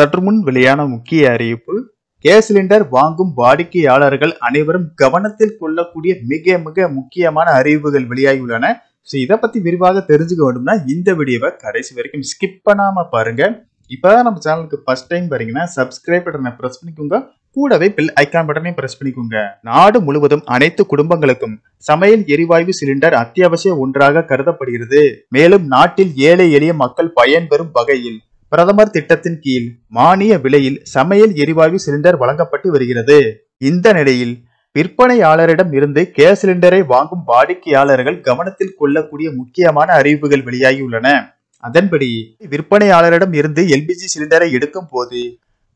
சற்று முன் வெளியான முக்கிய அறிவிப்பு. கேஸ் சிலிண்டர் வாங்கும் வாடிக்கையாளர்கள் அனைவரும் கவனத்தில் கொள்ளக்கூடிய மிக மிக முக்கியமான அறிவிப்புகள் வெளியாகியுள்ளன. இதை பத்தி விரிவாக தெரிஞ்சுக்க வேண்டும்னா இந்த வீடியோவை கடைசி வரைக்கும் ஸ்கிப் பண்ணாம பாருங்க. இப்பதான் நம்ம சேனலுக்கு ஃபர்ஸ்ட் டைம் பாருங்கன்னா சப்ஸ்கிரைப் பட்டனை பிரஸ் பண்ணிக்கோங்க, கூடவே பெல் ஐகான் பட்டனை பிரஸ் பண்ணிக்கோங்க. நாடு முழுவதும் அனைத்து குடும்பங்களுக்கும் சமையல் எரிவாயு சிலிண்டர் அத்தியாவசிய ஒன்றாக கருதப்படுகிறது. மேலும் நாட்டில் ஏழை எளிய மக்கள் பயன்பெறும் வகையில் பிரதமர் திட்டத்தின் கீழ் மானிய விலையில் சமையல் எரிவாயு சிலிண்டர் வழங்கப்பட்டு வருகிறது. இந்த நிலையில் விற்பனையாளரிடம் இருந்து கேஸ் சிலிண்டரை வாங்கும் வாடிக்கையாளர்கள் கவனத்தில் கொள்ளக்கூடிய முக்கியமான அறிவிப்புகள் வெளியாகியுள்ளன. அதன்படி விற்பனையாளரிடம் இருந்து எல்பிஜி சிலிண்டரை எடுக்கும் போது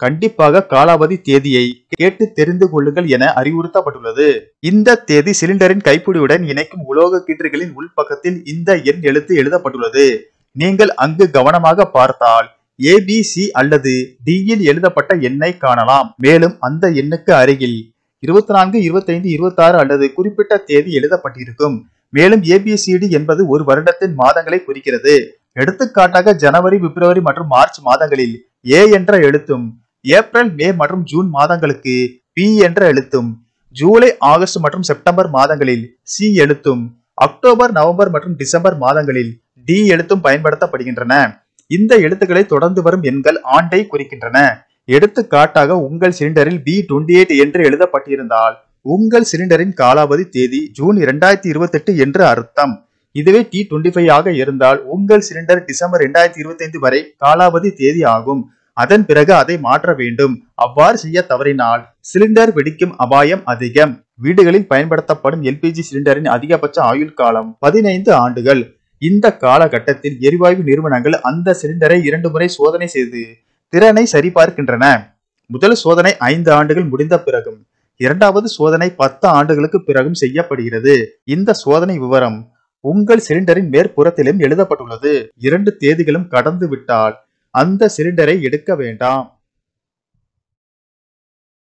கண்டிப்பாக காலாவதி தேதியை கேட்டு தெரிந்து கொள்ளுங்கள் என அறிவுறுத்தப்பட்டுள்ளது. இந்த தேதி சிலிண்டரின் கைப்பிடியுடன் இணைக்கும் உலோக கீற்றுகளின் உள்பக்கத்தில் இந்த எண் எழுத்து எழுதப்பட்டுள்ளது. நீங்கள் அங்கு கவனமாக பார்த்தால் ABC அல்லது Dயில் எழுதப்பட்ட எண்ணை காணலாம். மேலும் அந்த எண்ணுக்கு அருகில் 24, 25, 26 அல்லது குறிப்பிட்ட தேதி எழுதப்பட்டிருக்கும். மேலும் ABCD என்பது ஒரு வருடத்தின் மாதங்களை குறிக்கிறது. எடுத்துக்காட்டாக ஜனவரி, பிப்ரவரி மற்றும் மார்ச் மாதங்களில் A என்ற எழுத்தும், ஏப்ரல், மே மற்றும் ஜூன் மாதங்களுக்கு P என்ற எழுத்தும், ஜூலை, ஆகஸ்ட் மற்றும் செப்டம்பர் மாதங்களில் C எழுத்தும், அக்டோபர், நவம்பர் மற்றும் டிசம்பர் மாதங்களில் D எழுத்தும் பயன்படுத்தப்படுகின்றன. இந்த எழுத்துக்களை தொடர்ந்து வரும் எண்கள் ஆண்டை குறிக்கின்றன. எடுத்துக்காட்டாக உங்கள் சிலிண்டரில் B28 என்று எழுதப்பட்டிருந்தால் உங்கள் சிலிண்டரின் காலாவதி தேதி ஜூன் 2028 என்று அர்த்தம். இதுவே T25 ஆக இருந்தால் உங்கள் சிலிண்டர் டிசம்பர் 2025 வரை காலாவதி தேதி ஆகும். அதன் பிறகு அதை மாற்ற வேண்டும். அவ்வாறு செய்ய தவறினால் சிலிண்டர் வெடிக்கும் அபாயம் அதிகம். வீடுகளில் பயன்படுத்தப்படும் LPG சிலிண்டரின் அதிகபட்ச ஆயுள் காலம் 15 ஆண்டுகள். இந்த காலகட்டத்தில் எரிவாயு நிறுவனங்கள் அந்த சிலிண்டரை 2 முறை சோதனை செய்து திறனை சரிபார்க்கின்றன. முதல் சோதனை 5 ஆண்டுகள் முடிந்த பிறகும், இரண்டாவது சோதனை 10 ஆண்டுகளுக்கு பிறகும் செய்யப்படுகிறது. இந்த சோதனை விவரம் உங்கள் சிலிண்டரின் மேற்புறத்திலும் எழுதப்பட்டுள்ளது. 2 தேதிகளும் கடந்து விட்டால் அந்த சிலிண்டரை எடுக்க வேண்டாம்.